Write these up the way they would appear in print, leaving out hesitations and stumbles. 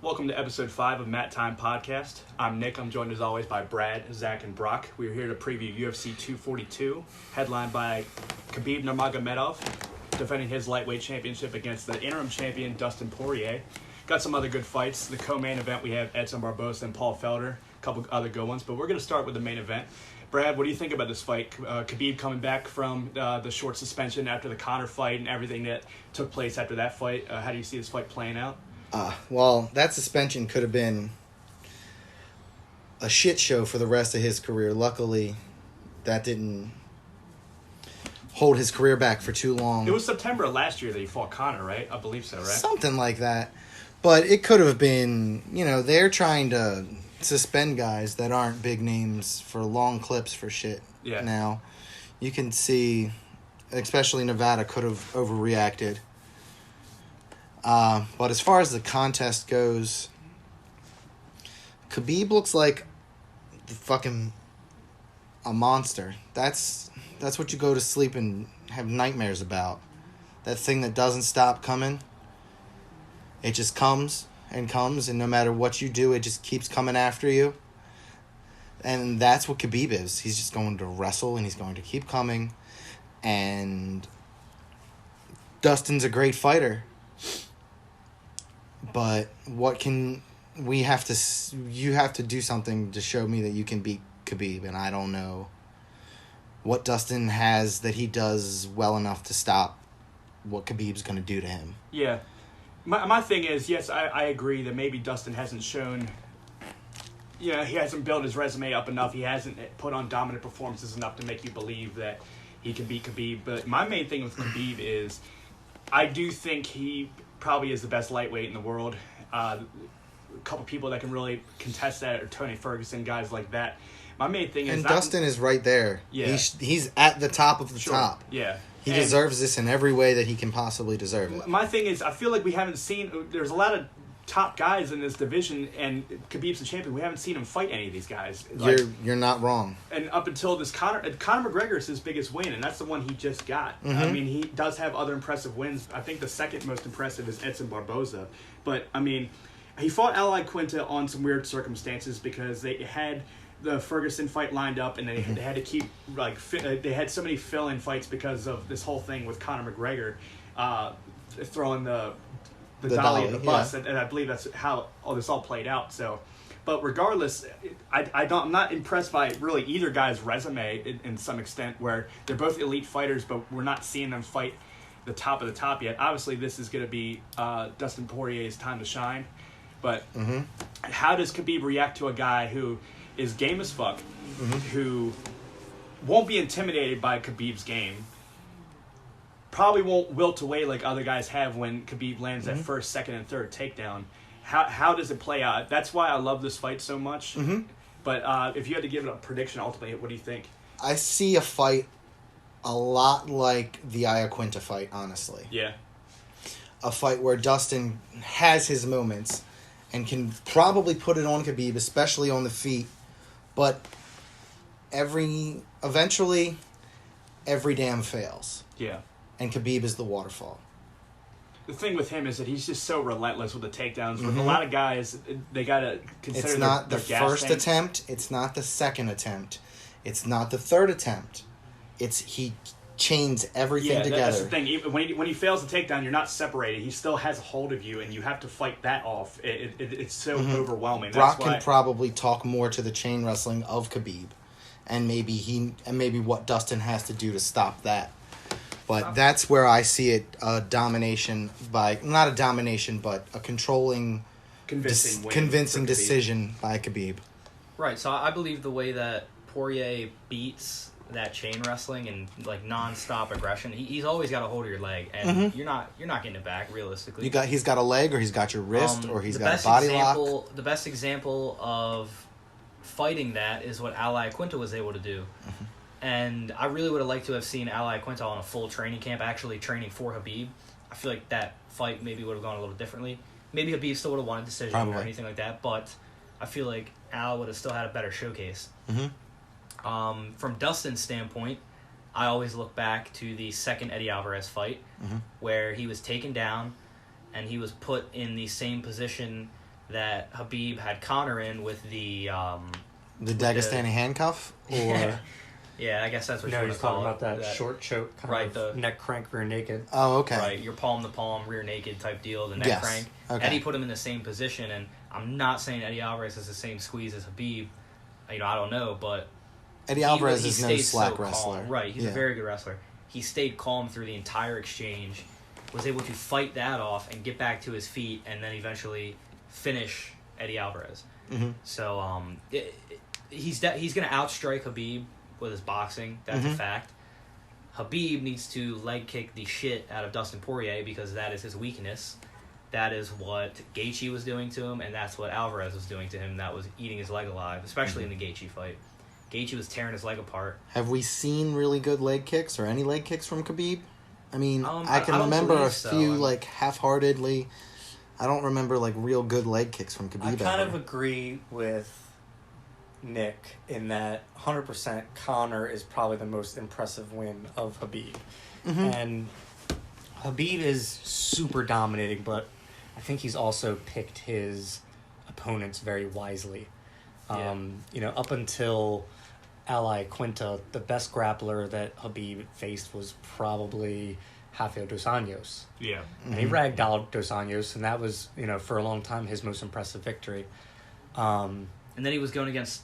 Welcome to Episode 5 of Matt Time Podcast. I'm Nick. I'm joined as always by Brad, Zach, and Brock. We're here to preview UFC 242, headlined by Khabib Nurmagomedov, defending his lightweight championship against the interim champion Dustin Poirier. Got some other good fights. The co-main event, we have Edson Barbosa and Paul Felder. A couple other good ones, but we're going to start with the main event. Brad, what do you think about this fight? Khabib coming back from the short suspension after the Conor fight and everything that took place after that fight. How do you see this fight playing out? Well, that suspension could have been a shit show for the rest of his career. Luckily, that didn't hold his career back for too long. It was September of last year that he fought Conor, right? I believe so, right? Something like that. But it could have been, they're trying to suspend guys that aren't big names for long clips for shit. Yeah. Now, you can see, especially Nevada could have overreacted. But as far as the contest goes, Khabib looks like a monster. That's what you go to sleep and have nightmares about. That thing that doesn't stop coming. It just comes, and no matter what you do, it just keeps coming after you. And that's what Khabib is. He's just going to wrestle, and he's going to keep coming. And Dustin's a great fighter. But you have to do something to show me that you can beat Khabib, and I don't know what Dustin has that he does well enough to stop what Khabib's going to do to him. Yeah. My thing is, yes, I agree that maybe Dustin hasn't shown, he hasn't built his resume up enough. He hasn't put on dominant performances enough to make you believe that he can beat Khabib. But my main thing with Khabib is I do think he probably is the best lightweight in the world. A couple people that can really contest that are Tony Ferguson, guys like that. My main thing is... And Dustin is right there. Yeah. He's at the top of the top. Yeah. He deserves this in every way that he can possibly deserve it. My thing is, I feel like we haven't seen... There's a lot of top guys in this division, and Khabib's the champion. We haven't seen him fight any of these guys. You're not wrong. And up until this Conor McGregor is his biggest win, and that's the one he just got. Mm-hmm. I mean, he does have other impressive wins. I think the second most impressive is Edson Barbosa. But, I mean, he fought Al Quinta on some weird circumstances because they had the Ferguson fight lined up, and they had to keep, they had so many fill-in fights because of this whole thing with Conor McGregor throwing the dolly at the bus, and I believe that's how this all played out. So, but regardless, I'm not impressed by really either guy's resume in some extent, where they're both elite fighters, but we're not seeing them fight the top of the top yet. Obviously, this is going to be Dustin Poirier's time to shine, but how does Khabib react to a guy who is game as fuck, who won't be intimidated by Khabib's game? Probably won't wilt away like other guys have when Khabib lands that first, second, and third takedown. How does it play out? That's why I love this fight so much. But if you had to give it a prediction, ultimately, what do you think? I see a fight a lot like the Iaquinta fight, honestly. Yeah. A fight where Dustin has his moments and can probably put it on Khabib, especially on the feet. But eventually, every dam fails. Yeah. And Khabib is the waterfall. The thing with him is that he's just so relentless with the takedowns. With a lot of guys, they got to consider it's not their the gas first tank. attempt. It's not the second attempt. It's not the third attempt. He chains everything together. That's the thing. Even when he fails the takedown, you're not separated. He still has a hold of you, and you have to fight that off. It's so overwhelming. Brock can probably talk more to the chain wrestling of Khabib, and maybe what Dustin has to do to stop that. But that's where I see it, not a domination, but a controlling, convincing decision by Khabib. Right, so I believe the way that Poirier beats that chain wrestling and non-stop aggression, he's always got a hold of your leg, and you're not getting it back realistically. He's got a leg, or he's got your wrist, or he's got a body lock. The best example of fighting that is what Al Iaquinta was able to do. And I really would have liked to have seen Al Iaquinta on a full training camp, actually training for Khabib. I feel like that fight maybe would have gone a little differently. Maybe Khabib still would have won a decision or anything like that, but I feel like Al would have still had a better showcase. From Dustin's standpoint, I always look back to the second Eddie Alvarez fight, where he was taken down and he was put in the same position that Habib had Conor in with the Dagestani handcuff, or yeah, I guess that's what No, you're he's talking call about it. that short choke, Right, the the neck crank rear naked. oh, okay, right, your palm to palm, rear naked type deal, the neck Yes. crank. Okay. Eddie put him in the same position, and I'm not saying Eddie Alvarez has the same squeeze as Habib. You know, I don't know, but Eddie Alvarez he is no stayed slack so calm. wrestler. Right, he's Yeah. a very good wrestler. He stayed calm through the entire exchange, was able to fight that off and get back to his feet, and then eventually finish Eddie Alvarez. Mm-hmm. So he's going to outstrike Habib with his boxing. That's a fact. Habib needs to leg kick the shit out of Dustin Poirier because that is his weakness. That is what Gaethje was doing to him, and that's what Alvarez was doing to him. That was eating his leg alive, especially in the Gaethje fight. Gaethje was tearing his leg apart. Have we seen really good leg kicks or any leg kicks from Khabib? I mean, I can I don't remember a believe so. few like half-heartedly. I don't remember like real good leg kicks from Khabib. I kind ever. of agree with Nick in that 100% Conor is probably the most impressive win of Habib. Mm-hmm. And Habib is super dominating, but I think he's also picked his opponents very wisely. You know, up until Ally Quinta, the best grappler that Habib faced was probably Rafael Dos Anjos. Yeah. And he ragdolled Dos Anjos, and that was, you know, for a long time his most impressive victory. And then he was going against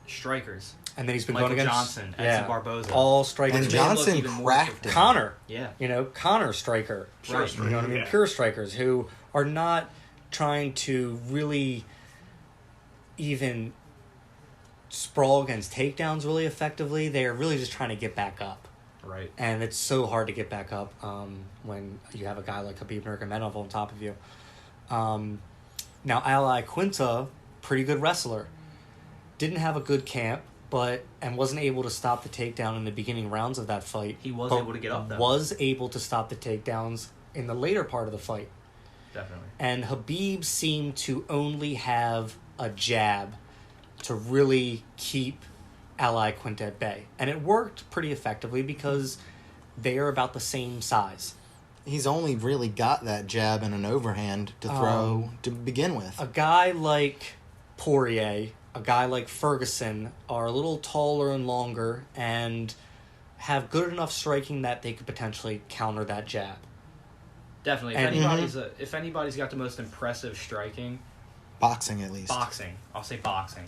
strikers. And then he's been Michael going against Johnson, Edson Barboza. all strikers. And made him look Johnson even more cracked him. Connor, Yeah. you know, Connor striker, Pure you know what I mean? yeah. Pure strikers who are not trying to really even sprawl against takedowns really effectively. They are really just trying to get back up. Right. And it's so hard to get back up when you have a guy like Khabib Nurmagomedov on top of you. Now, Ally Quinta, pretty good wrestler. Didn't have a good camp, and wasn't able to stop the takedown in the beginning rounds of that fight. He was but able to get up, though. Was able to stop the takedowns in the later part of the fight. Definitely. And Habib seemed to only have a jab to really keep Ally Quinta at bay. And it worked pretty effectively because they are about the same size. He's only really got that jab and an overhand to throw to begin with. A guy like Poirier, a guy like Ferguson are a little taller and longer and have good enough striking that they could potentially counter that jab. Definitely. If anybody's got the most impressive striking, Boxing, at least. I'll say boxing,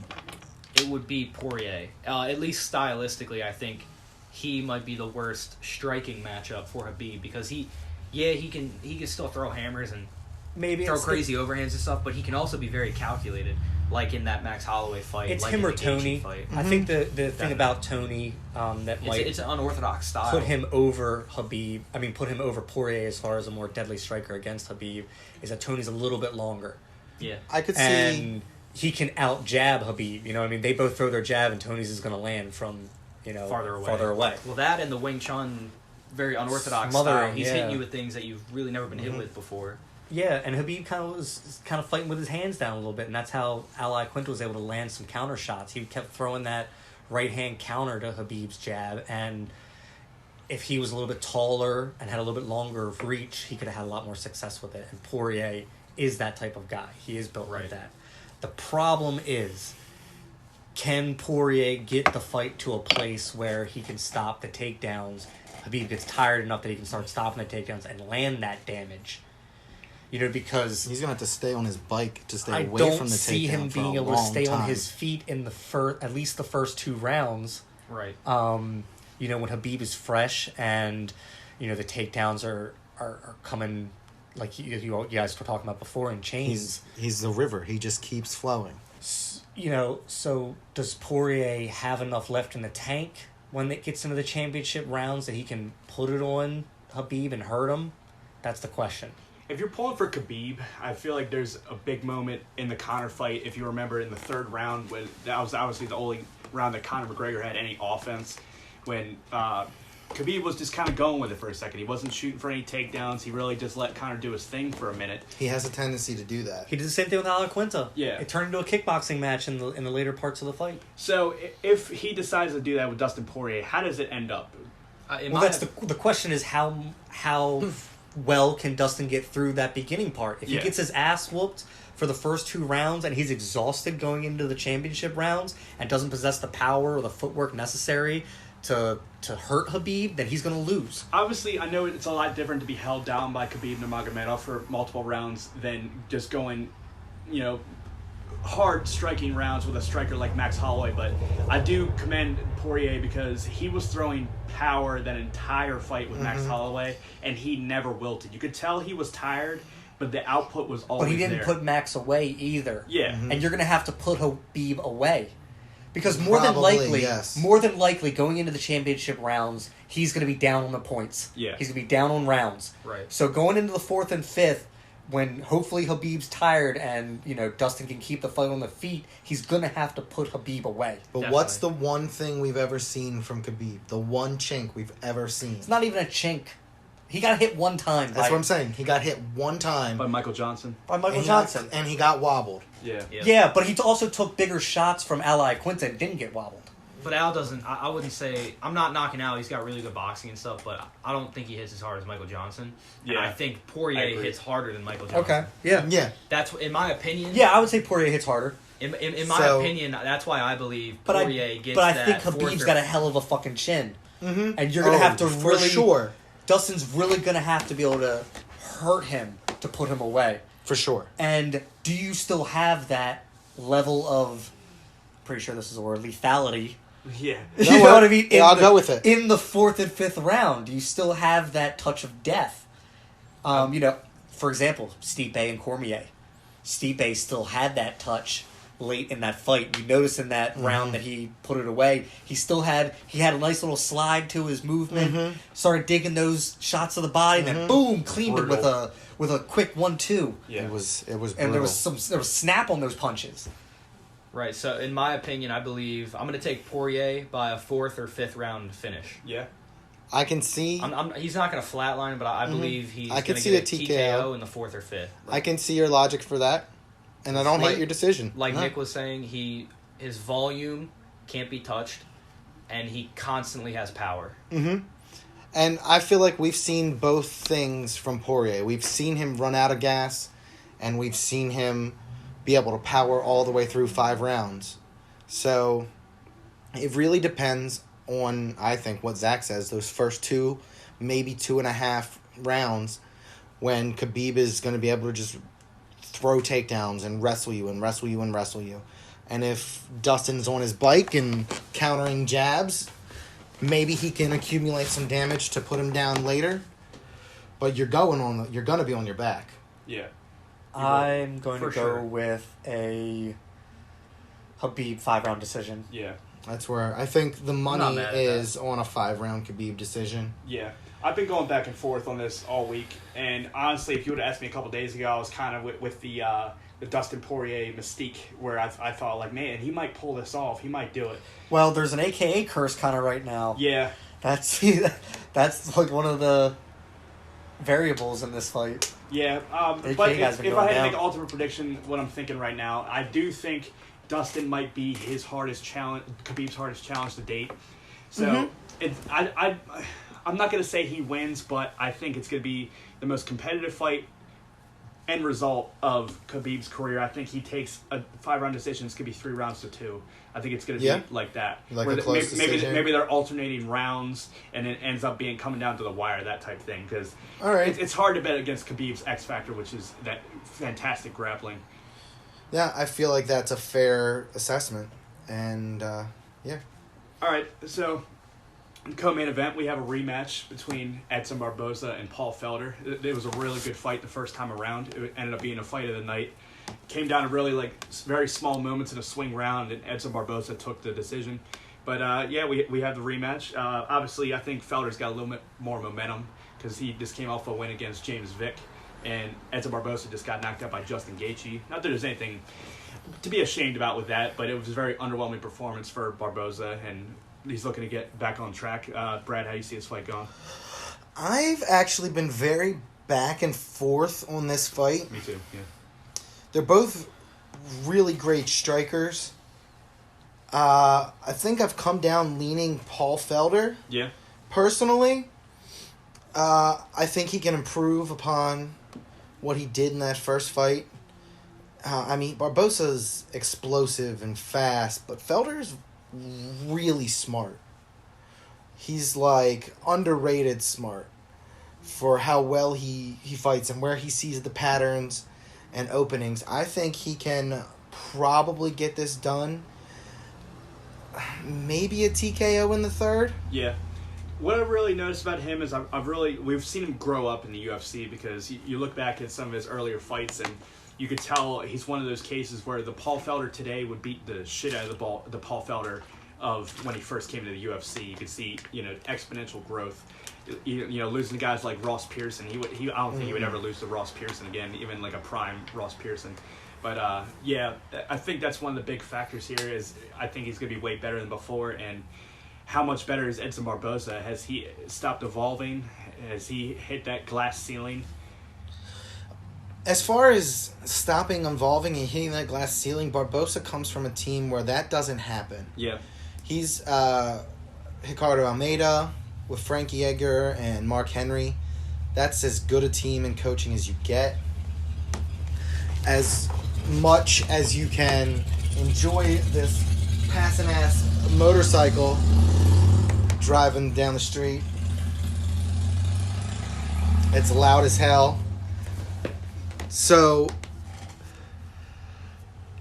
it would be Poirier. At least stylistically, I think he might be the worst striking matchup for Habib because he can still throw hammers and Maybe throw it's crazy overhands and stuff, but he can also be very calculated, like in that Max Holloway fight. It's like him in or the Gaethje Tony. fight. I think the thing about Tony that might It's an unorthodox style. put him over Habib. I mean, put him over Poirier as far as a more deadly striker against Habib is that Tony's a little bit longer. Yeah. I could see. And he can out jab Habib. You know what I mean? They both throw their jab, and Tony's is going to land from, you know, farther away. Well, that and the Wing Chun, very unorthodox style. Smothering, He's yeah. hitting you with things that you've really never been hit with before. Yeah, and Habib was kind of fighting with his hands down a little bit, and that's how Ally Quinta was able to land some counter shots. He kept throwing that right hand counter to Habib's jab, and if he was a little bit taller and had a little bit longer of reach, he could have had a lot more success with it. And Poirier is that type of guy. He is built like that. The problem is, can Poirier get the fight to a place where he can stop the takedowns? Habib gets tired enough that he can start stopping the takedowns and land that damage. You know, because he's gonna have to stay on his bike to stay I away don't from the see takedown him for a being able to long stay on time. his feet in the at least the first two rounds. Right. You know, when Habib is fresh and, you know, the takedowns are coming, like you guys were talking about before, in chains. He's the river. He just keeps flowing. You know, so does Poirier have enough left in the tank when it gets into the championship rounds that he can put it on Habib and hurt him? That's the question. If you're pulling for Khabib, I feel like there's a big moment in the Conor fight. If you remember in the third round, when that was obviously the only round that Conor McGregor had any offense, when Khabib was just kind of going with it for a second. He wasn't shooting for any takedowns. He really just let Conor do his thing for a minute. He has a tendency to do that. He did the same thing with Ally Quinta. Yeah. It turned into a kickboxing match in the later parts of the fight. So if he decides to do that with Dustin Poirier, how does it end up? Well, that's the question is how well can Dustin get through that beginning part? If he gets his ass whooped for the first 2 rounds and he's exhausted going into the championship rounds and doesn't possess the power or the footwork necessary to hurt Khabib, then he's going to lose. Obviously, I know it's a lot different to be held down by Khabib Nurmagomedov for multiple rounds than just going, hard striking rounds with a striker like Max Holloway, but I do commend Poirier because he was throwing power that entire fight with Max Holloway, and he never wilted. You could tell he was tired, but the output was always there. But he didn't put Max away either. Yeah. And you're going to have to put Khabib away. Because more than likely, going into the championship rounds, he's going to be down on the points. Yeah. He's going to be down on rounds. Right. So going into the 4th and 5th, when hopefully Khabib's tired and, Dustin can keep the fight on the feet, he's going to have to put Khabib away. But Definitely. What's the one thing we've ever seen from Khabib? The one chink we've ever seen. It's not even a chink. He got hit one time. That's what I'm saying. He got hit one time By Michael Johnson. By Michael Johnson. and he got wobbled. Yeah. Yeah, but he also took bigger shots from Ally Quinta and didn't get wobbled. But Al doesn't. I wouldn't say. I'm not knocking Al. He's got really good boxing and stuff, but I don't think he hits as hard as Michael Johnson. Yeah. And I think Poirier agree. hits harder than Michael Johnson. Okay. Yeah. Yeah. That's in my opinion. Yeah, I would say Poirier hits harder. In my opinion, that's why I believe Poirier gets But I that. think Khabib's got a hell of a fucking chin. Mm-hmm. And you're going to have to for really... sure. Dustin's really going to have to be able to hurt him to put him away. For sure. And do you still have that level of... Pretty sure this is a word. Lethality. Yeah. You know what I mean? Yeah, I'll go with it. In the 4th and 5th round, do you still have that touch of death? For example, Stipe and Cormier. Stipe still had that touch late in that fight. You notice in that round that he put it away, he had a nice little slide to his movement, started digging those shots of the body, and then boom, cleaned it with a quick 1-2. Yeah. It was brutal. And there was snap on those punches. Right. So in my opinion, I believe I'm going to take Poirier by a 4th or 5th round finish. Yeah. I can see... he's not going to flatline, but I believe he's I going can to see get a a TKO. TKO in the 4th or 5th. I can see your logic for that. And I don't hate your decision. Like No. Nick was saying, his volume can't be touched, and he constantly has power. Mm-hmm. And I feel like we've seen both things from Poirier. We've seen him run out of gas, and we've seen him be able to power all the way through 5 rounds. So it really depends on, I think, what Zach says, those first 2, maybe 2.5 rounds, when Khabib is going to be able to just throw takedowns and wrestle you and wrestle you and wrestle you. And if Dustin's on his bike and countering jabs, maybe he can accumulate some damage to put him down later. But you're going to be on your back. Yeah. I'm going to go sure. with a Khabib 5-round decision. Yeah. That's where I think the not money mad at is on a 5-round Khabib decision. Yeah. I've been going back and forth on this all week, and honestly, if you would have asked me a couple days ago, I was kind of with the Dustin Poirier mystique, where I thought, like, man, he might pull this off. He might do it. Well, there's an AKA curse kind of right now. Yeah. That's like one of the variables in this fight. Yeah. AK But has if been I going had to down. make an ultimate prediction, what I'm thinking right now, I do think Dustin might be his hardest challenge, Khabib's hardest challenge to date. So I'm not going to say he wins, but I think it's going to be the most competitive fight end result of Khabib's career. I think he takes a 5-round decision. It's going to be 3 rounds to 2. I think it's going to be like that. Like where a close decision. maybe they're alternating rounds, and it ends up being coming down to the wire, that type thing. Because All right. it's hard to bet against Khabib's X factor, which is that fantastic grappling. Yeah, I feel like that's a fair assessment. And, yeah. All right, so co-main event, we have a rematch between Edson Barboza and Paul Felder. It was a really good fight the first time around. It ended up being a fight of the night. Came down to really very small moments in a swing round, and Edson Barboza took the decision. But we have the rematch. Obviously, I think Felder's got a little bit more momentum because he just came off a win against James Vick, and Edson Barboza just got knocked out by Justin Gaethje. Not that there's anything to be ashamed about with that, but it was a very underwhelming performance for Barboza, and he's looking to get back on track. Brad, how do you see this fight going? I've actually been very back and forth on this fight. Me too, yeah. They're both really great strikers. I think I've come down leaning Paul Felder. Yeah. Personally, I think he can improve upon what he did in that first fight. I mean, Barbosa's explosive and fast, but Felder's really smart. He's like underrated smart for how well he fights and where he sees the patterns and openings. I think he can probably get this done. Maybe a TKO in the third. Yeah. What I've really noticed about him is we've seen him grow up in the UFC because you look back at some of his earlier fights and you could tell he's one of those cases where the Paul Felder today would beat the shit out of the Paul Felder of when he first came to the UFC. You could see, exponential growth. Losing to guys like Ross Pearson, I don't think he would ever lose to Ross Pearson again, even like a prime Ross Pearson. But I think that's one of the big factors here is I think he's going to be way better than before. And how much better is Edson Barboza? Has he stopped evolving? Has he hit that glass ceiling? As far as stopping evolving and hitting that glass ceiling, Barboza comes from a team where that doesn't happen. Yeah. He's Ricardo Almeida with Frankie Edgar and Mark Henry. That's as good a team and coaching as you get. As much as you can enjoy this passing ass motorcycle driving down the street. It's loud as hell. So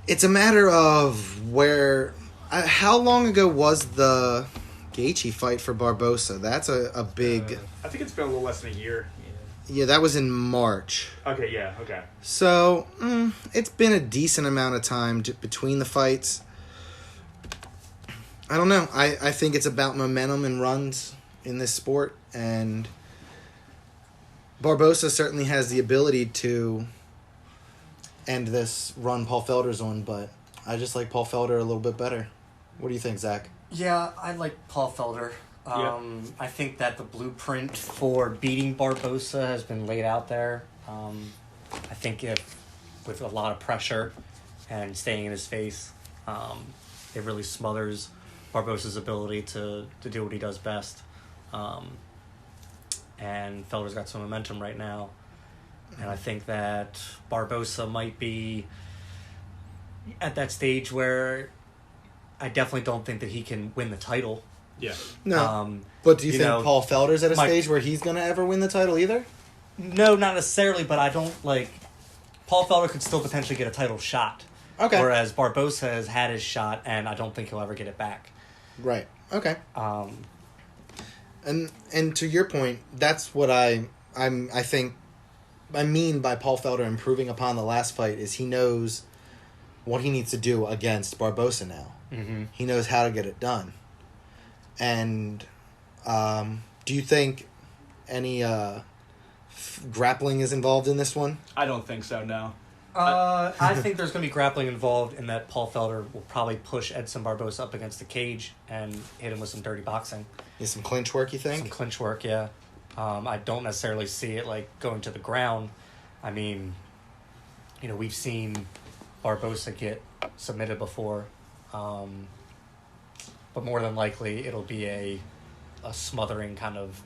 it's a matter of where. How long ago was the Gaethje fight for Barboza? That's a big. I think it's been a little less than a year. Yeah, that was in March. Okay, yeah, okay. So it's been a decent amount of time between the fights. I don't know. I think it's about momentum and runs in this sport, and Barboza certainly has the ability to end this run Paul Felder's on, but I just like Paul Felder a little bit better. What do you think, Zach? Yeah, I like Paul Felder. I think that the blueprint for beating Barboza has been laid out there. I think if with a lot of pressure and staying in his face, it really smothers Barboza's ability to do what he does best. And Felder's got some momentum right now. And I think that Barboza might be at that stage where I definitely don't think that he can win the title. Yeah. No. But do you think Paul Felder's at a stage where he's going to ever win the title either? No, not necessarily, but I don't like... Paul Felder could still potentially get a title shot. Okay. Whereas Barboza has had his shot, and I don't think he'll ever get it back. Right. Okay. And to your point, that's what I mean by Paul Felder improving upon the last fight is he knows what he needs to do against Barboza now. Mm-hmm. He knows how to get it done. And do you think any grappling is involved in this one? I don't think so, no. I think there's going to be grappling involved in that Paul Felder will probably push Edson Barboza up against the cage and hit him with some dirty boxing. Yeah, some clinch work, you think? Some clinch work, yeah. I don't necessarily see it like going to the ground. I mean, we've seen Barboza get submitted before. But more than likely, it'll be a smothering kind of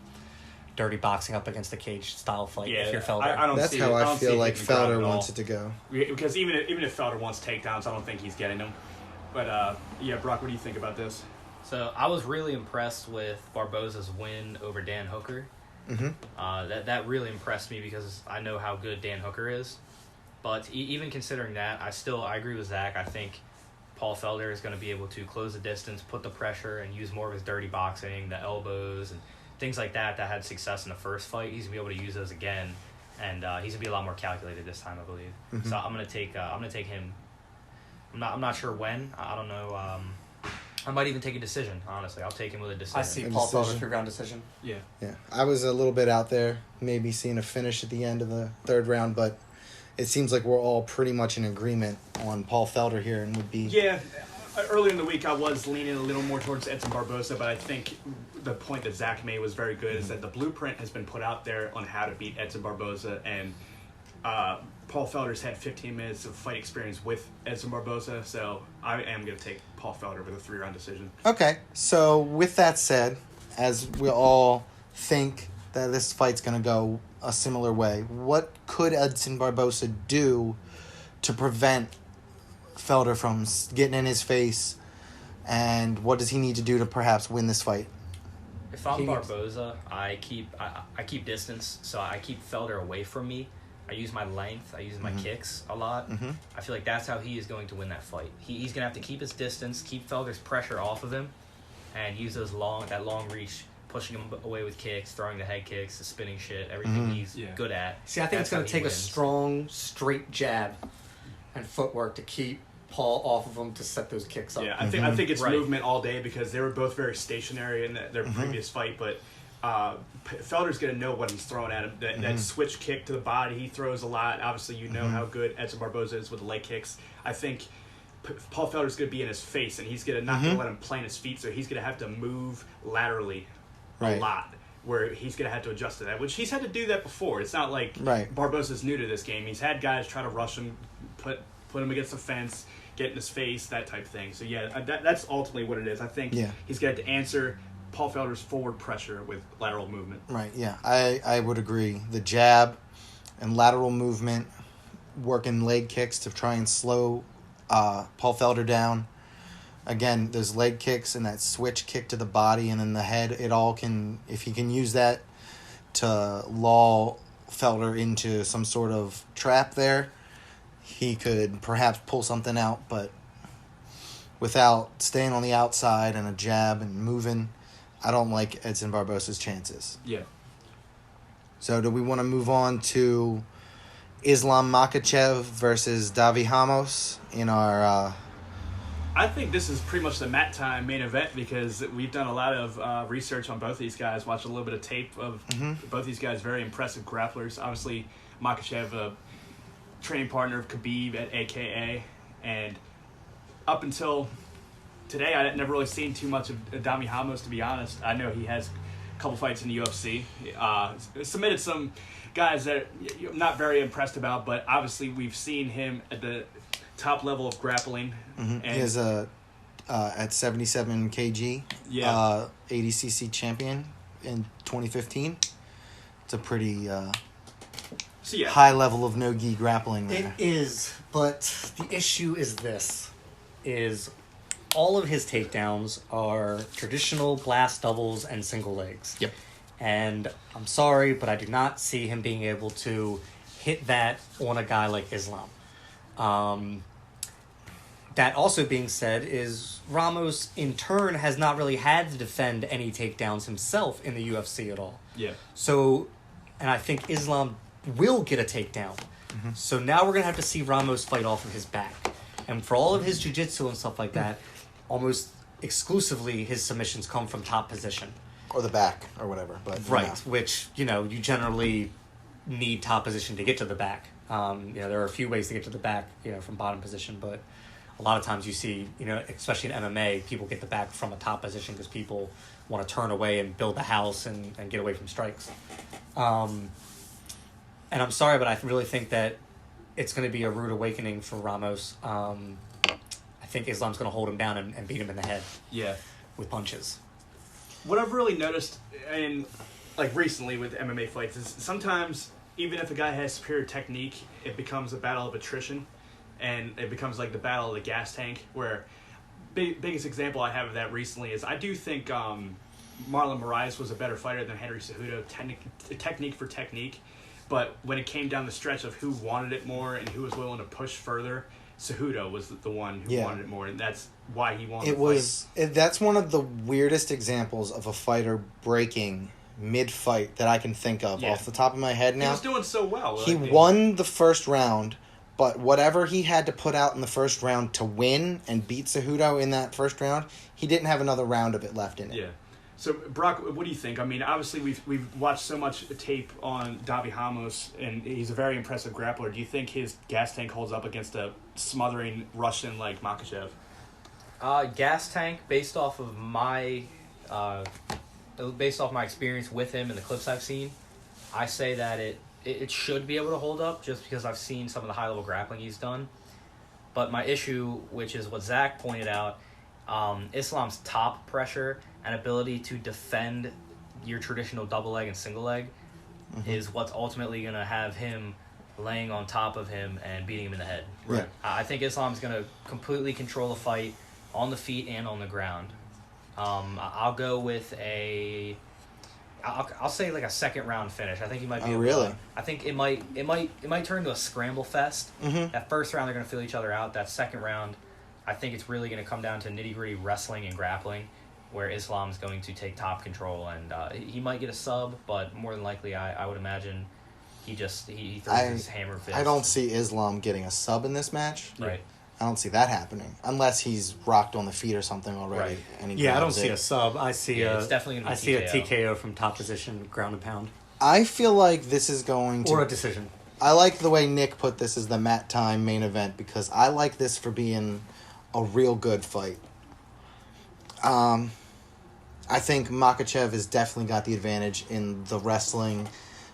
dirty boxing up against the cage style fight. Yeah, if you're Felder. I don't That's see how it. I feel like Felder wants it to go. Because even if Felder wants takedowns, I don't think he's getting them. But Brock, what do you think about this? So I was really impressed with Barboza's win over Dan Hooker. Mm-hmm. That really impressed me because I know how good Dan Hooker is. But even considering that, I agree with Zach. I think Paul Felder is going to be able to close the distance, put the pressure, and use more of his dirty boxing, the elbows, and things like that had success in the first fight. He's going to be able to use those again, and he's going to be a lot more calculated this time, I believe. Mm-hmm. So I'm going to take him. I'm not sure when. I don't know. I might even take a decision, honestly. I'll take him with a decision. I see Paul Felder 3-round decision. Yeah. Yeah. I was a little bit out there, maybe seeing a finish at the end of the third round, but it seems like we're all pretty much in agreement on Paul Felder here and would be... Yeah. Earlier in the week, I was leaning a little more towards Edson Barboza, but I think the point that Zach made was very good, is that the blueprint has been put out there on how to beat Edson Barboza, and Paul Felder's had 15 minutes of fight experience with Edson Barboza, so I am going to take Paul Felder with a 3-round decision. Okay, so with that said, as we all think that this fight's going to go a similar way, what could Edson Barboza do to prevent Felder from getting in his face, and what does he need to do to perhaps win this fight? If I'm Barboza, I keep distance, so I keep Felder away from me. I use my length. I use my kicks a lot. I feel like that's how he is going to win that fight. He's going to have to keep his distance, keep Felder's pressure off of him, and use that long reach, pushing him away with kicks, throwing the head kicks, the spinning shit, everything he's good at. See, I think it's going to take a strong, straight jab and footwork to keep Paul off of him to set those kicks up. Yeah, I think it's movement all day because they were both very stationary in their previous fight, but Felder's going to know what he's throwing at him. That switch kick to the body, he throws a lot. Obviously, you know how good Edson Barboza is with the leg kicks. I think Paul Felder's going to be in his face, and he's not going to let him plant his feet, so he's going to have to move laterally a lot, where he's going to have to adjust to that, which he's had to do that before. It's not like Barboza's new to this game. He's had guys try to rush him, put him against the fence, get in his face, that type of thing. So, yeah, that's ultimately what it is. I think he's going to have to answer Paul Felder's forward pressure with lateral movement. Right, yeah. I would agree. The jab and lateral movement, working leg kicks to try and slow Paul Felder down. Again, those leg kicks and that switch kick to the body and then the head, it all can, if he can use that to lull Felder into some sort of trap there, he could perhaps pull something out, but without staying on the outside and a jab and moving, I don't like Edson Barboza's chances. Yeah. So do we want to move on to Islam Makhachev versus Davi Ramos in our... I think this is pretty much the mat time main event because we've done a lot of research on both these guys, watched a little bit of tape of both these guys, very impressive grapplers. Obviously, Makhachev, a training partner of Khabib at AKA, and up until today, I had never really seen too much of Davi Ramos, to be honest. I know he has a couple fights in the UFC. Submitted some guys that I'm not very impressed about, but obviously we've seen him at the top level of grappling. And he is at 77 kg, ADCC champion in 2015. It's a pretty high level of no-gi grappling there. It is, but the issue is this, is all of his takedowns are traditional blast doubles and single legs. Yep. And I'm sorry, but I do not see him being able to hit that on a guy like Islam. That also being said is Ramos, in turn, has not really had to defend any takedowns himself in the UFC at all. Yeah. So, and I think Islam will get a takedown. So now we're going to have to see Ramos fight off of his back. And for all of his jiu-jitsu and stuff like that, almost exclusively his submissions come from top position. Or the back, or whatever. But which, you generally need top position to get to the back. There are a few ways to get to the back, from bottom position, but a lot of times you see, especially in MMA, people get the back from a top position because people want to turn away and build the house and get away from strikes. And I'm sorry, but I really think that it's going to be a rude awakening for Ramos. I think Islam's going to hold him down and beat him in the head. Yeah. With punches. What I've really noticed recently with MMA fights is sometimes even if a guy has superior technique, it becomes a battle of attrition, and it becomes like the battle of the gas tank. Where biggest example I have of that recently is I do think Marlon Moraes was a better fighter than Henry Cejudo, technique for technique, but when it came down the stretch of who wanted it more and who was willing to push further, Cejudo was the one who wanted it more, and that's why he won the fight. That's one of the weirdest examples of a fighter breaking mid-fight that I can think of off the top of my head now. He was doing so well. He won the first round, but whatever he had to put out in the first round to win and beat Cejudo in that first round, he didn't have another round of it left in it. Yeah. So, Brock, what do you think? I mean, obviously we've watched so much tape on Davi Ramos, and he's a very impressive grappler. Do you think his gas tank holds up against a smothering Russian like Makhachev? Gas tank, based off of my experience with him and the clips I've seen, I say that it should be able to hold up just because I've seen some of the high-level grappling he's done. But my issue, which is what Zach pointed out, Islam's top pressure and ability to defend your traditional double leg and single leg is what's ultimately going to have him laying on top of him and beating him in the head. Right. I think Islam's going to completely control the fight on the feet and on the ground. I'll go with I'll say like a second round finish. I think he might be. Oh, really? I think it might turn into a scramble fest. Mm-hmm. That first round they're going to feel each other out. That second round, I think it's really going to come down to nitty gritty wrestling and grappling, where Islam's going to take top control, and he might get a sub, but more than likely, I would imagine he throws his hammer fist. I don't see Islam getting a sub in this match. Right. I don't see that happening unless he's rocked on the feet or something already. Right. And he Yeah, I don't grabs see it. a sub. I see it's definitely gonna be I see a TKO. TKO from top position, ground and pound, I feel like this is going to... or a decision. I like the way Nick put this as the Matt Time main event because I like this for being a real good fight. I think Makachev has definitely got the advantage in the wrestling,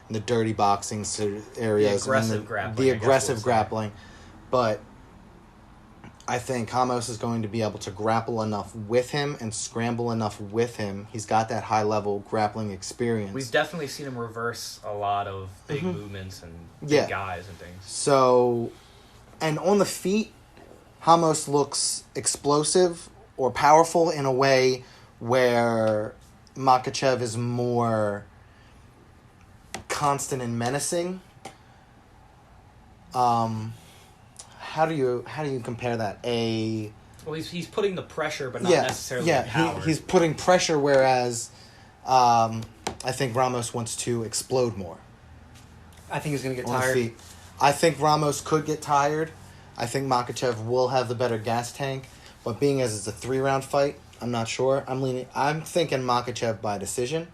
in the dirty boxing areas, The aggressive and grappling, the I guess aggressive we'll say. grappling. But I think Ramos is going to be able to grapple enough with him and scramble enough with him. He's got that high level grappling experience. We've definitely seen him reverse a lot of big movements and big Yeah. guys and things. So, and on the feet, Ramos looks explosive or powerful in a way where Makachev is more constant and menacing. How do you compare that? Well, he's putting the pressure, but not necessarily the power. He's putting pressure, whereas I think Ramos wants to explode more. I think he's going to get On the tired. feet. I think Ramos could get tired. I think Makachev will have the better gas tank, but being as it's a 3-round fight, I'm not sure. I'm thinking Makachev by decision.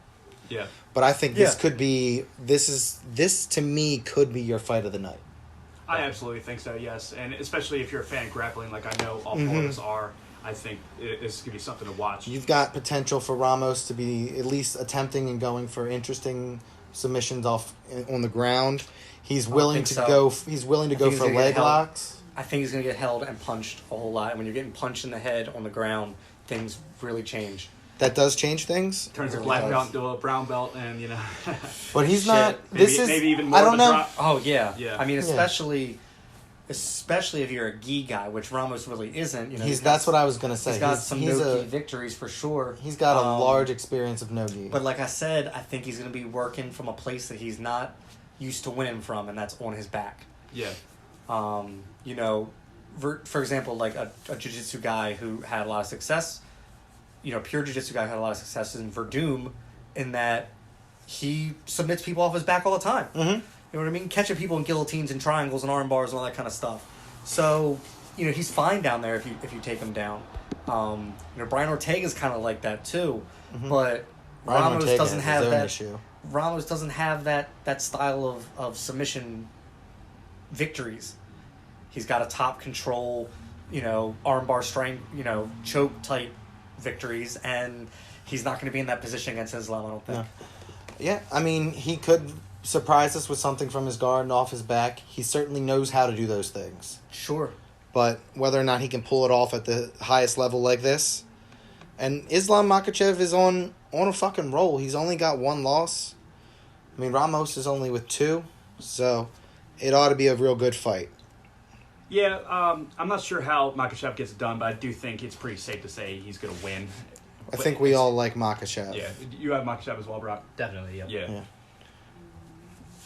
Yeah. But I think this Yeah. could be this to me could be your fight of the night. I absolutely think so, yes. And especially if you're a fan of grappling, like I know all four of us are, I think it's going to be something to watch. You've got potential for Ramos to be at least attempting and going for interesting submissions on the ground. He's willing to think go. so. He's willing to I go think for he's gonna get leg held. locks. I think he's going to get held and punched a whole lot. And when you're getting punched in the head on the ground, things really change. That does change things. Turns It a really black does. belt into a brown belt, and But he's Shit. not. This is maybe even more I of don't a know. drop. Oh, yeah. Yeah. I mean, Yeah. especially if you're a gi guy, which Ramos really isn't. You know, That's what I was gonna say. He's got some he's no-gi victories for sure. He's got a Um, large experience of no-gi. But like I said, I think he's going to be working from a place that he's not used to winning from, and that's on his back. Yeah. You know, for example, like a jiu-jitsu guy who had a lot of success, pure jiu-jitsu guy who had a lot of success in Verdum, in that he submits people off his back all the time. Mm-hmm. You know what I mean? Catching people in guillotines and triangles and arm bars and all that kind of stuff. So, he's fine down there if you take him down. Brian Ortega's kind of like that too, but Brian Ramos Ortega doesn't has have his own that. issue. Ramos doesn't have that style of submission victories. He's got a top control, armbar strength, choke type victories, and he's not going to be in that position against Islam, I don't think. Yeah, I mean, he could surprise us with something from his guard and off his back. He certainly knows how to do those things. Sure. But whether or not he can pull it off at the highest level like this, and Islam Makhachev is on a fucking roll. He's only got 1 loss. I mean, Ramos is only with 2, so it ought to be a real good fight. Yeah, I'm not sure how Makhachev gets it done, but I do think it's pretty safe to say he's going to win. I think we all like Makhachev. Yeah, you have Makhachev as well, Brock? Definitely, yeah. Yeah.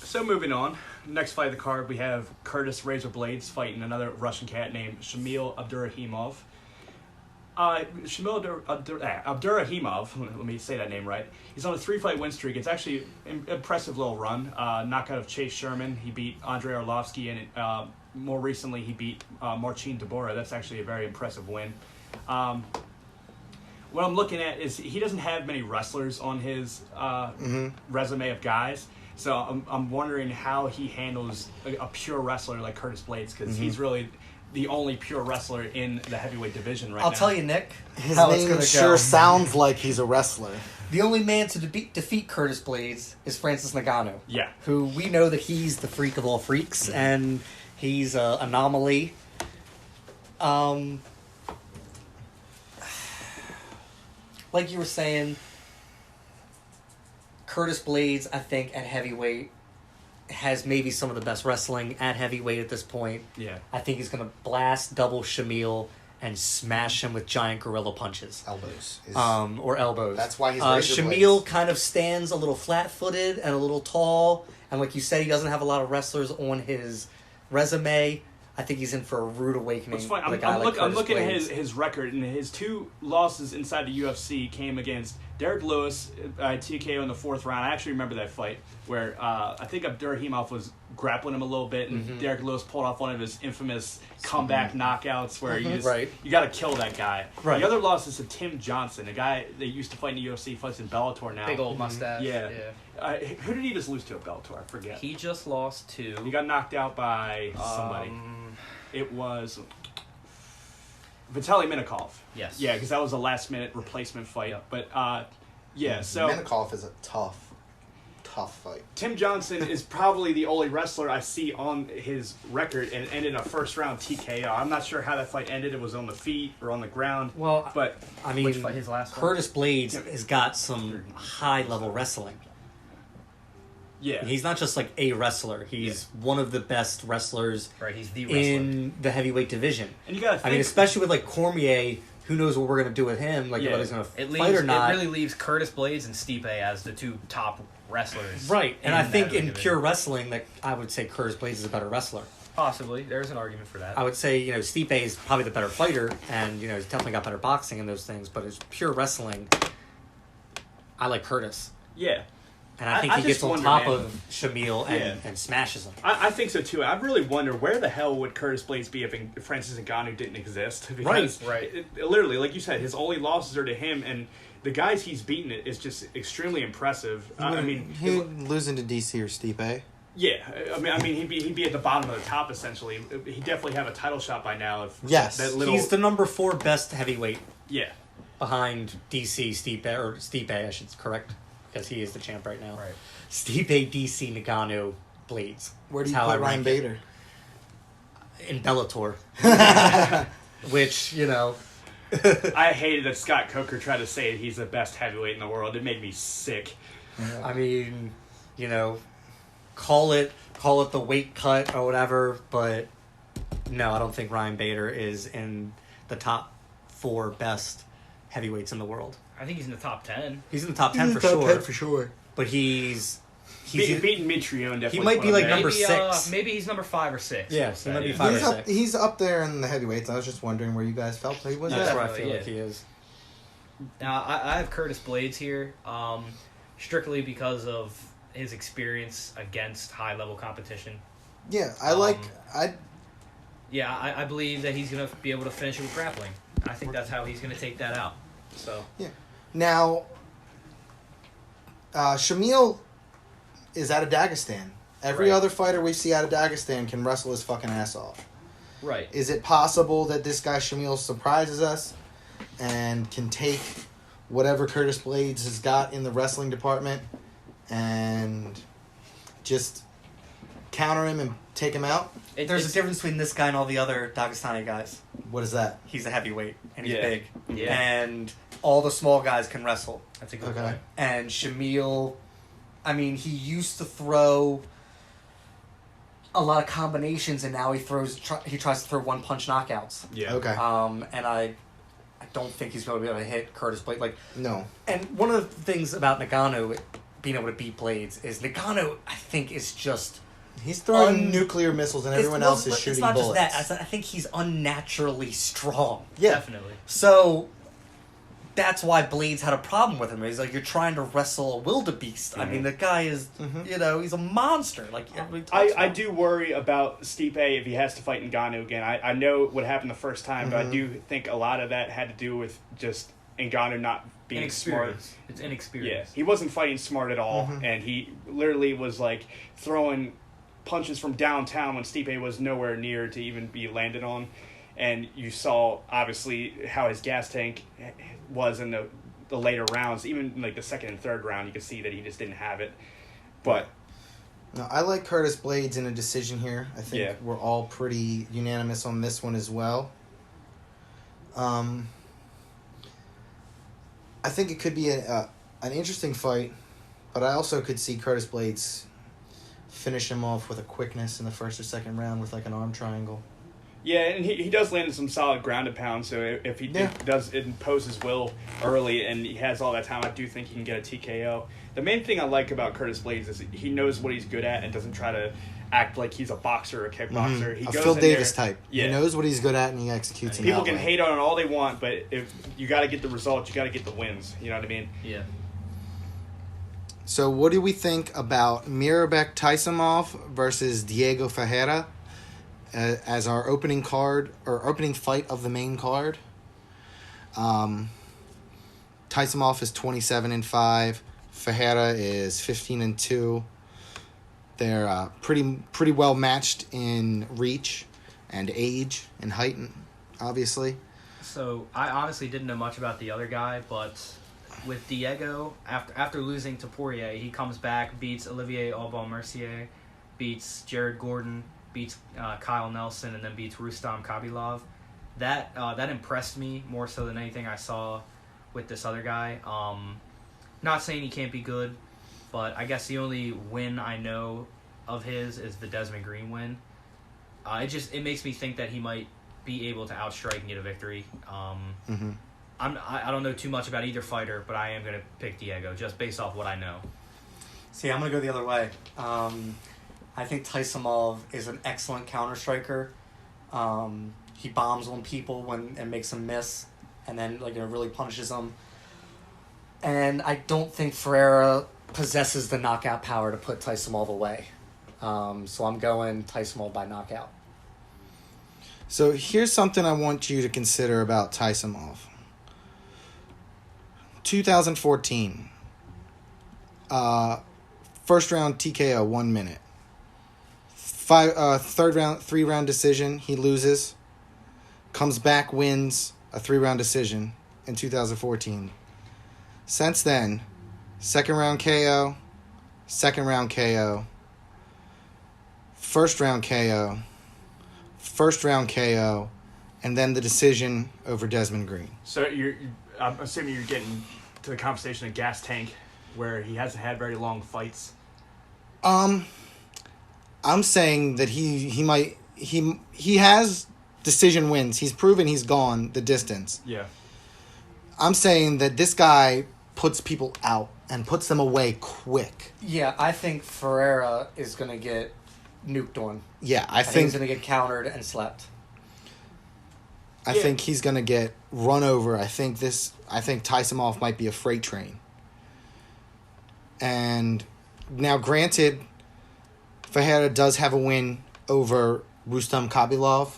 So moving on, next fight of the card, we have Curtis Razor Blades fighting another Russian cat named Shamil Abdurahimov. Shamil Abdurahimov, let me say that name right. He's on a 3-fight win streak. It's actually an impressive little run. Knockout of Chase Sherman. He beat Andrei Arlovsky, and more recently he beat Marcin Debora. That's actually a very impressive win. What I'm looking at is he doesn't have many wrestlers on his resume of guys. So I'm wondering how he handles a pure wrestler like Curtis Blades, because he's really the only pure wrestler in the heavyweight division right now. I'll tell you, Nick, His how it's name going to sure go. sounds like he's a wrestler. The only man to defeat Curtis Blades is Francis Ngannou. Yeah. Who we know that he's the freak of all freaks, and he's an anomaly. Like you were saying, Curtis Blades, I think, at heavyweight has maybe some of the best wrestling at heavyweight at this point. Yeah. I think he's going to blast double Shamil and smash him with giant gorilla punches. Elbows. Or elbows. That's why he's razor Shamil blades. kind of stands a little flat-footed and a little tall. And like you said, he doesn't have a lot of wrestlers on his resume. I think he's in for a rude awakening. It's funny. with a guy I'm like Curtis looking at Blades. his record, and his 2 losses inside the UFC came against Derek Lewis, TKO in the 4th round. I actually remember that fight where I think Abdurrahimov was grappling him a little bit, and Derek Lewis pulled off one of his infamous comeback knockouts where you got to kill that guy. Right. The other loss is to Tim Johnson, a guy that used to fight in the UFC, fights in Bellator now. Big old mustache. Yeah. Who did he just lose to at Bellator? I forget. He just lost to... He got knocked out by somebody. It was Vitaly Minakov. Yes. Yeah, because that was a last-minute replacement fight. Yep. But, yeah, so... Minakov is a tough fight. Tim Johnson is probably the only wrestler I see on his record and ended a first-round TKO. I'm not sure how that fight ended. It was on the feet or on the ground. Well, but I mean, Which fight, his last one? Curtis Blades has got some high-level wrestling. yeah, He's not just like a wrestler. He's one of the best wrestlers Right, he's the wrestler. in the heavyweight division. and you got to think... I mean, especially with like Cormier, who knows what we're going to do with him, like Yeah. whether he's going to It fight or not. It really leaves Curtis Blades and Stipe as the 2 top wrestlers. Right, and in I think that in division. pure wrestling, that I would say Curtis Blades is a better wrestler. Possibly. There's an argument for that. I would say, Stipe is probably the better fighter, and, he's definitely got better boxing and those things, but as pure wrestling, I like Curtis. yeah. And I think I he just gets on wonder, top man. of Shamil and smashes him. I think so too. I really wonder where the hell would Curtis Blades be if Francis Ngannou didn't exist? Because Right. Literally, like you said, his only losses are to him, and the guys he's beaten is just extremely impressive. I mean, He losing to DC or Stipe. yeah. I mean, he'd be at the bottom of the top essentially. He'd definitely have a title shot by now. If Yes. that little, He's the number 4 best heavyweight yeah. behind DC, Stipe, I should correct, because he is the champ right now. Right. Stipe, DC, Ngannou, Blades. Where do you That's how I put Ryan rank it. Bader? In Bellator. Which, I hated that Scott Coker tried to say he's the best heavyweight in the world. It made me sick. I mean, call it the weight cut or whatever, but no, I don't think Ryan Bader is in the top 4 best heavyweights in the world. I think he's in the top 10. He's in the top 10 for sure. But he's Beating Mitrione definitely. he might be like put him number there. 6. Maybe he's number 5 or 6. Yeah, he might be 5 or 6. He's up there in the heavyweights. I was just wondering where you guys felt he was That's at. where I Definitely, feel yeah. like he is. Now, I have Curtis Blades here, strictly because of his experience against high-level competition. Yeah, Yeah, I believe that he's going to be able to finish it with grappling. I think that's how he's going to take that out. So Yeah. Now, Shamil is out of Dagestan. Every Right. other fighter we see out of Dagestan can wrestle his fucking ass off. Right. Is it possible that this guy Shamil surprises us and can take whatever Curtis Blades has got in the wrestling department and just counter him and take him out? There's a difference between this guy and all the other Dagestani guys. What is that? He's a heavyweight, and he's Yeah. big. Yeah. And all the small guys can wrestle. That's a good Okay. point. And Shamil, I mean, he used to throw a lot of combinations, and now he tries to throw one-punch knockouts. Yeah. Okay. And I don't think he's going to be able to hit Curtis Blades. No. And one of the things about Ngannou being able to beat Blades is Ngannou, I think, is just... He's throwing nuclear missiles and everyone else is shooting It's not bullets. just that. I think he's unnaturally strong. Yeah. Definitely. So that's why Blades had a problem with him. He's like, you're trying to wrestle a wildebeest. I mean, the guy is, he's a monster. Like everybody talks I about. do worry about Stipe if he has to fight Ngannou again. I know what happened the first time, but I do think a lot of that had to do with just Ngannou not being smart. Inexperience. It's Yeah, inexperience. he wasn't fighting smart at all, and he literally was like throwing punches from downtown when Stipe was nowhere near to even be landed on. And you saw, obviously, how his gas tank was in the later rounds. Even in, like, the second and third round, you could see that he just didn't have it. But No, I like Curtis Blades in a decision here. I think Yeah. we're all pretty unanimous on this one as well. I think it could be an interesting fight, but I also could see Curtis Blades finish him off with a quickness in the first or second round with like an arm triangle. Yeah, and he does land some solid ground and pound, so if he does impose his will early and he has all that time, I do think he can get a TKO. The main thing I like about Curtis Blades is he knows what he's good at and doesn't try to act like he's a boxer or a kickboxer. He A goes Phil in Davis there, type. Yeah. He knows what he's good at and he executes it. People can hate on it all they want, but if you got to get the results, you got to get the wins. You know what I mean? Yeah. So what do we think about Mirabek Taisimov versus Diego Ferreira as our opening card or opening fight of the main card? Taisimov is 27-5. Ferreira is 15-2. They're pretty well matched in reach and age and height, obviously. So I honestly didn't know much about the other guy, but with Diego, after losing to Poirier, he comes back, beats Olivier Aubin-Mercier, beats Jared Gordon, beats Kyle Nelson, and then beats Rustam Khabilov. That impressed me more so than anything I saw with this other guy. Not saying he can't be good, but I guess the only win I know of his is the Desmond Green win. It makes me think that he might be able to outstrike and get a victory. I don't know too much about either fighter, but I am going to pick Diego just based off what I know. See, I'm going to go the other way. I think Taisimov is an excellent counter striker. He bombs on people and makes them miss, and then really punishes them. And I don't think Ferreira possesses the knockout power to put Taisimov away. So I'm going Taisimov by knockout. So here's something I want you to consider about Taisimov. 2014. First round TKO, 1 minute. 3-round decision, he loses. Comes back, wins a 3-round decision in 2014. Since then, second round KO, first round KO, first round KO, and then the decision over Desmond Green. So I'm assuming you're getting to the conversation of Gas Tank, where he hasn't had very long fights. I'm saying that he has decision wins. He's proven he's gone the distance. Yeah. I'm saying that this guy puts people out and puts them away quick. Yeah, I think Ferreira is going to get nuked on. Yeah, I think he's going to get countered and slept. I think he's going to get run over. I think Taisimov might be a freight train. And now, granted, Ferreira does have a win over Rustam Khabilov,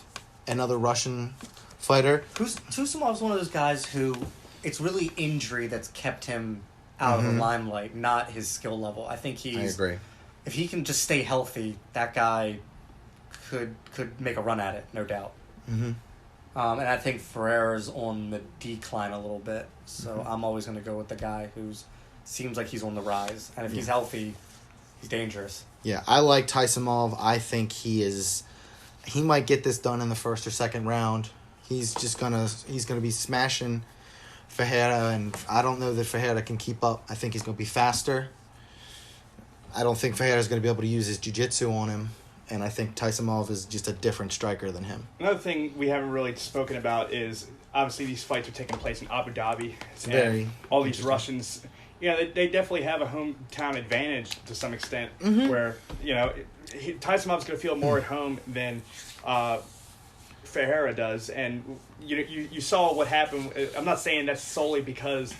another Russian fighter. Tusimov's one of those guys who it's really injury that's kept him out of the limelight, not his skill level. I think I agree. If he can just stay healthy, that guy could make a run at it, no doubt. Mm-hmm. And I think Ferreira's on the decline a little bit, so I'm always going to go with the guy who seems like he's on the rise. And if he's healthy, he's dangerous. Yeah, I like Taisimov. I think he might get this done in the first or second round. He's gonna be smashing Ferreira, and I don't know that Ferreira can keep up. I think he's gonna be faster. I don't think Ferreira's gonna be able to use his jiu-jitsu on him, and I think Taisimov is just a different striker than him. Another thing we haven't really spoken about is obviously these fights are taking place in Abu Dhabi. It's very all these Russians. They definitely have a hometown advantage to some extent, where Taisimov's going to feel more at home than Ferreira does, and you saw what happened. I'm not saying that's solely because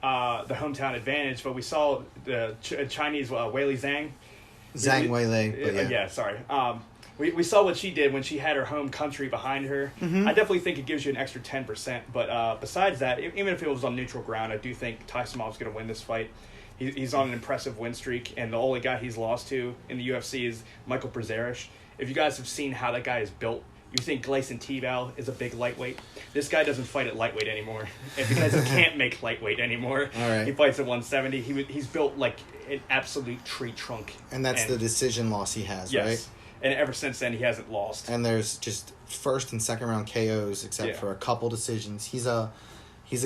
the hometown advantage, but we saw the Chinese Weili Zhang. Zhang Weili. Yeah, sorry. We saw what she did when she had her home country behind her. I definitely think it gives you an extra 10%. But besides that, even if it was on neutral ground, I do think Taisimov's going to win this fight. He's on an impressive win streak, and the only guy he's lost to in the UFC is Michael Przerich. If you guys have seen how that guy is built, you think Gleison Tibau is a big lightweight. This guy doesn't fight at lightweight anymore. And because he can't make lightweight anymore, he fights at 170. He's built like an absolute tree trunk. And that's the decision loss he has, right? And ever since then, he hasn't lost. And there's just first and second round KOs, except for a couple decisions. He's a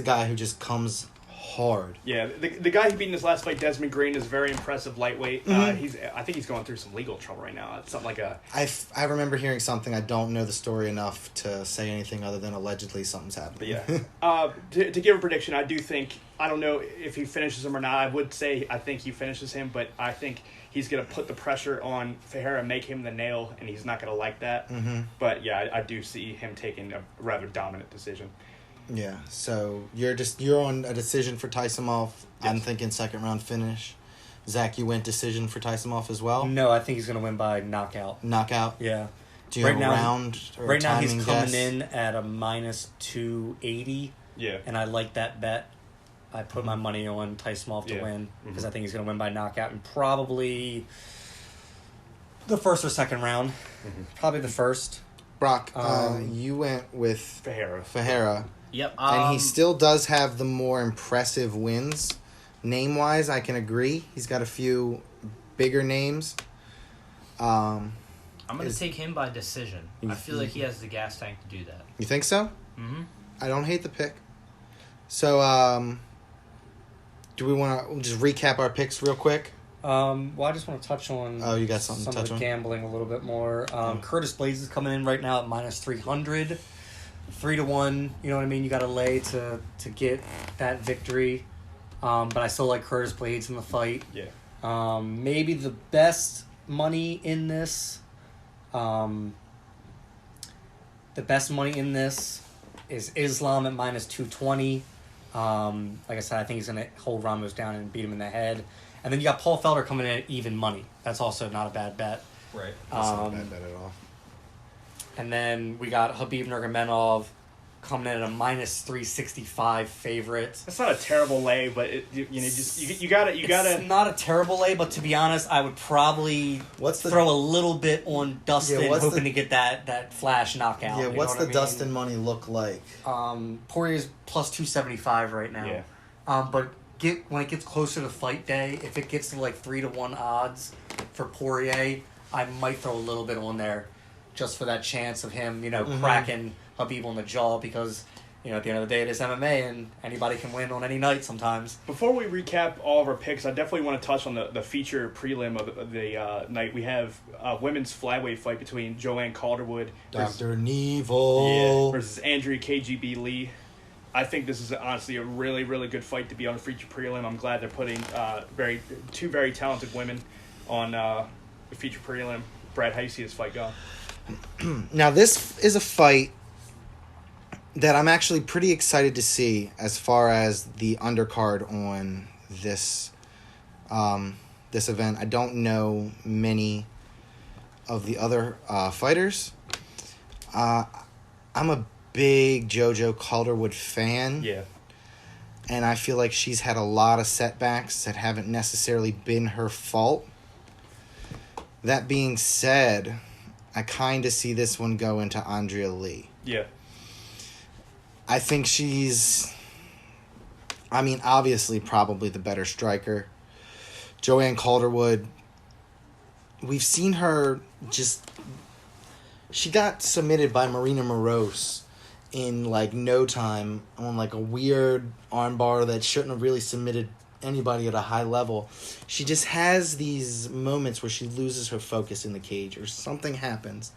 guy who just comes hard. Yeah, the guy he beat in his last fight, Desmond Green, is very impressive lightweight. I think he's going through some legal trouble right now. It's something like a... I remember hearing something. I don't know the story enough to say anything other than allegedly something's happening. But yeah. To give a prediction, I do think... I don't know if he finishes him or not. I would say I think he finishes him, but I think he's going to put the pressure on Ferreira, make him the nail, and he's not going to like that. Mm-hmm. But yeah, I do see him taking a rather dominant decision. Yeah, so you're on a decision for Tysonov. Yes. I'm thinking second round finish. Zach, you went decision for Tysonov as well? No, I think he's going to win by knockout. Knockout? Yeah. Do you have a round or right now timing he's coming guess? in at a minus 280. Yeah. And I like that bet. I put my money on Tysonov to win because I think he's going to win by knockout and probably the first or second round. Mm-hmm. Probably the first. Brock, you went with Ferreira. Yep. And he still does have the more impressive wins. Name-wise, I can agree. He's got a few bigger names. I'm going to take him by decision. I feel like he has the gas tank to do that. You think so? Mm-hmm. I don't hate the pick. So, do we want to just recap our picks real quick? Well, I just want to touch on you got something to touch of the on? gambling a little bit more. Curtis Blades is coming in right now at minus 300. 3-1, you know what I mean? You got to lay to get that victory. But I still like Curtis Blades in the fight. Yeah. Maybe the best money in this. The best money in this is Islam at minus 220. Like I said, I think he's going to hold Ramos down and beat him in the head. And then you got Paul Felder coming in at even money. That's also not a bad bet. Right. That's not a bad bet at all. And then we got Khabib Nurmagomedov coming in at a minus 365 favorite. That's not a terrible lay, but you gotta. It's not a terrible lay, but to be honest, I would probably throw a little bit on Dustin, hoping to get that flash knockout. Yeah, what's the Dustin money look like? Poirier's plus 275 right now. Yeah. But when it gets closer to fight day, if it gets to like 3-1 odds for Poirier, I might throw a little bit on there, just for that chance of him, cracking Khabib on the jaw because, at the end of the day, it is MMA and anybody can win on any night sometimes. Before we recap all of our picks, I definitely want to touch on the feature prelim of the night. We have a women's flyweight fight between Joanne Calderwood Dr. Neville versus Andrea KGB Lee. I think this is honestly a really, really good fight to be on a feature prelim. I'm glad they're putting two very talented women on the feature prelim. Brad, how do you see this fight go? Now, this is a fight that I'm actually pretty excited to see as far as the undercard on this this event. I don't know many of the other fighters. I'm a big JoJo Calderwood fan. Yeah. And I feel like she's had a lot of setbacks that haven't necessarily been her fault. That being said, I kind of see this one go into Andrea Lee. Yeah. I think she's, obviously probably the better striker. Joanne Calderwood, we've seen her she got submitted by Marina Moroz in no time on a weird armbar that shouldn't have really submitted anybody at a high level. She just has these moments where she loses her focus in the cage or something happens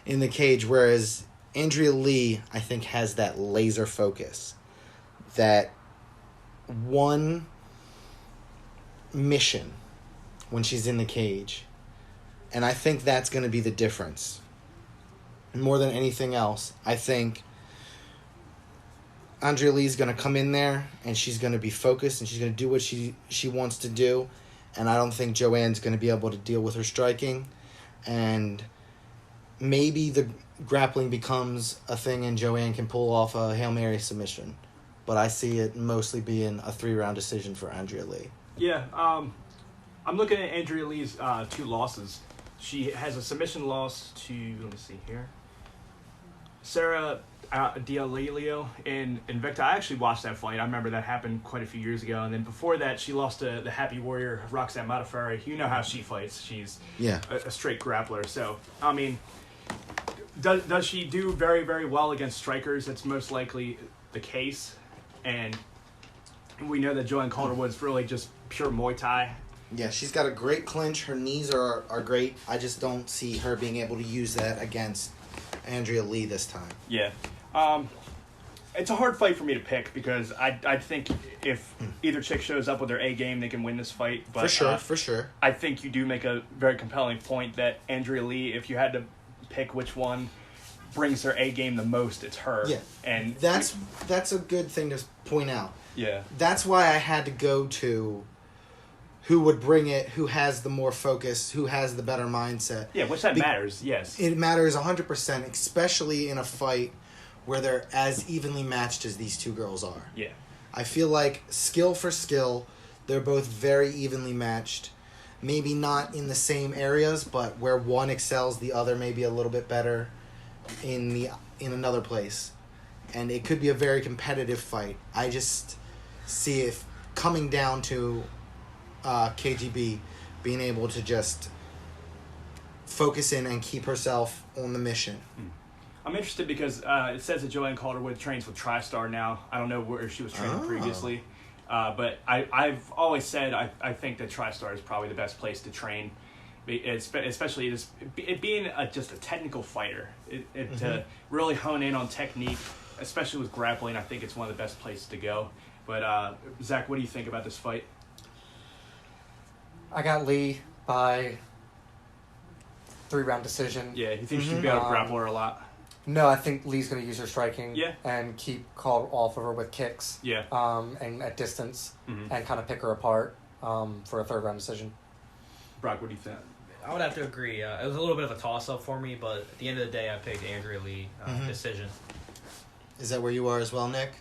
in the cage, whereas Andrea Lee, I think, has that laser focus, that one mission when she's in the cage. And I think that's going to be the difference. More than anything else, I think Andrea Lee's going to come in there and she's going to be focused and she's going to do what she wants to do. And I don't think Joanne's going to be able to deal with her striking. And maybe the grappling becomes a thing and Joanne can pull off a Hail Mary submission. But I see it mostly being a 3-round decision for Andrea Lee. Yeah, I'm looking at Andrea Lee's 2 losses. She has a submission loss to, let me see here, Sarah D'Aurelio in Invicta. I actually watched that fight. I remember that happened quite a few years ago. And then before that, she lost to the Happy Warrior, Roxanne Modafferi. You know how she fights. She's a straight grappler. So, does she do very, very well against strikers? That's most likely the case. And We know that Joanne Calderwood's really just pure Muay Thai. Yeah, she's got a great clinch. Her knees are great. I just don't see her being able to use that against Andrea Lee this time. Yeah. It's a hard fight for me to pick because I think if either chick shows up with their A game, they can win this fight. But, For sure. I think you do make a very compelling point that Andrea Lee, if you had to pick which one brings her A game the most, it's her. Yeah. And That's a good thing to point out. yeah. That's why I had to go to who would bring it, who has the more focus, who has the better mindset. Yeah, which that matters, yes. It matters 100%, especially in a fight where they're as evenly matched as these two girls are. Yeah. I feel like skill for skill, they're both very evenly matched. Maybe not in the same areas, but where one excels, the other may be a little bit better in another place. And it could be a very competitive fight. I just see it coming down to KGB being able to just focus in and keep herself on the mission. I'm interested because it says that Joanne Calderwood trains with TriStar now. I don't know where she was training previously. But I've always said I think that TriStar is probably the best place to train, especially it being just a technical fighter. To really hone in on technique, especially with grappling, I think it's one of the best places to go. But Zach, what do you think about this fight? I got Lee by 3-round decision. Yeah, you think she'd be able to grapple her a lot? No, I think Lee's going to use her striking Yeah. and keep Call off of her with kicks. Yeah. And at distance and kind of pick her apart for a 3rd-round decision. Brock, what do you think? I would have to agree. It was a little bit of a toss-up for me, but at the end of the day, I picked Andrea Lee decision. Is that where you are as well, Nick?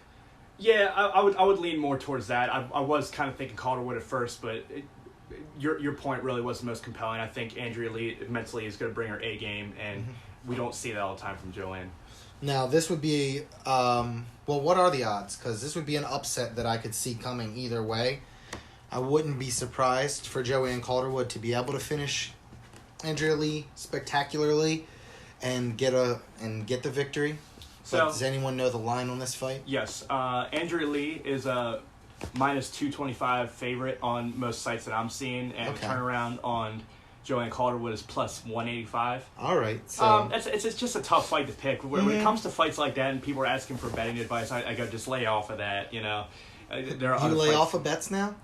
Yeah, I would lean more towards that. I was kind of thinking Calderwood at first, but your point really was the most compelling. I think Andrea Lee mentally is going to bring her A game, and we don't see that all the time from Joanne. Now, this would be, what are the odds? Because this would be an upset that I could see coming either way. I wouldn't be surprised for Joanne Calderwood to be able to finish Andrea Lee spectacularly and get the victory. So, but does anyone know the line on this fight? Yes. Andrea Lee is a minus 225 favorite on most sites that I'm seeing, and turnaround on Joanne Calderwood is plus 185. All right. So it's just a tough fight to pick. When it comes to fights like that and people are asking for betting advice, I go, just lay off of that, you know. There are you lay off of bets now?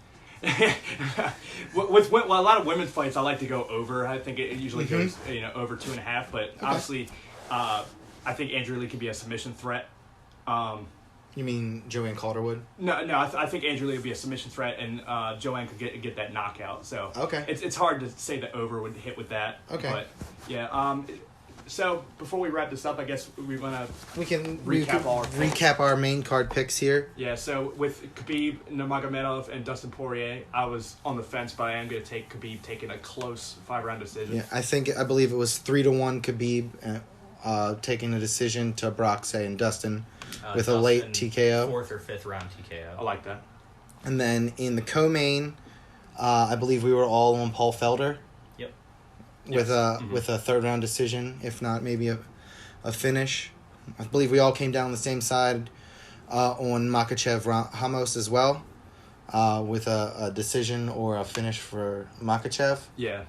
with a lot of women's fights, I like to go over. I think it usually goes over 2.5, but obviously I think Andrea Lee can be a submission threat. You mean Joanne Calderwood? No, I think Andrea Lee would be a submission threat, and Joanne could get that knockout. So it's hard to say that over would hit with that. Okay. But yeah. So before we wrap this up, I guess we can recap our main card picks here. Yeah. So with Khabib Nurmagomedov and Dustin Poirier, I was on the fence, but I am going to take Khabib taking a close 5-round decision. Yeah, I believe it was 3-1 Khabib taking a decision to Broxay and Dustin. With a late TKO. 4th or 5th round TKO. I like that. And then in the co-main, I believe we were all on Paul Felder. Yep. With a 3rd round decision, if not maybe a finish. I believe we all came down the same side on Makhachev Ramos as well, with a decision or a finish for Makhachev. Yeah.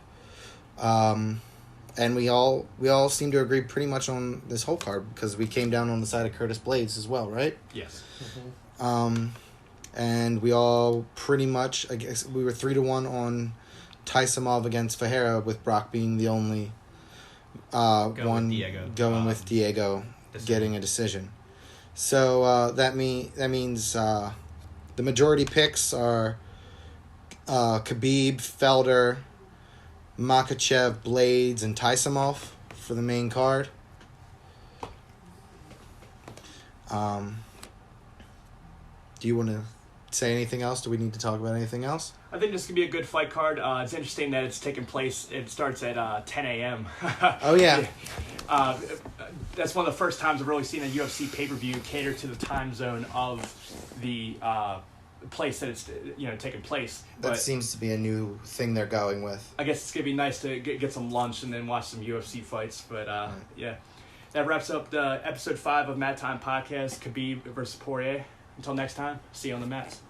And we all seem to agree pretty much on this whole card because we came down on the side of Curtis Blades as well, right? Yes. And we all pretty much, I guess, we were 3-1 on Taisimov against Ferreira, with Brock being the only one going with Diego getting a decision. So that means the majority picks are Khabib, Felder, Makhachev, Blades, and Taisimov for the main card. Do you want to say anything else? Do we need to talk about anything else? I think this could be a good fight card. It's interesting that it's taking place. It starts at 10 a.m. Oh, yeah. That's one of the first times I've really seen a UFC pay-per-view cater to the time zone of the place that it's taking place. That seems to be a new thing they're going with. I guess it's going to be nice to get some lunch and then watch some UFC fights. But, yeah. That wraps up the episode 5 of Mat Time Podcast, Khabib versus Poirier. Until next time, see you on the mats.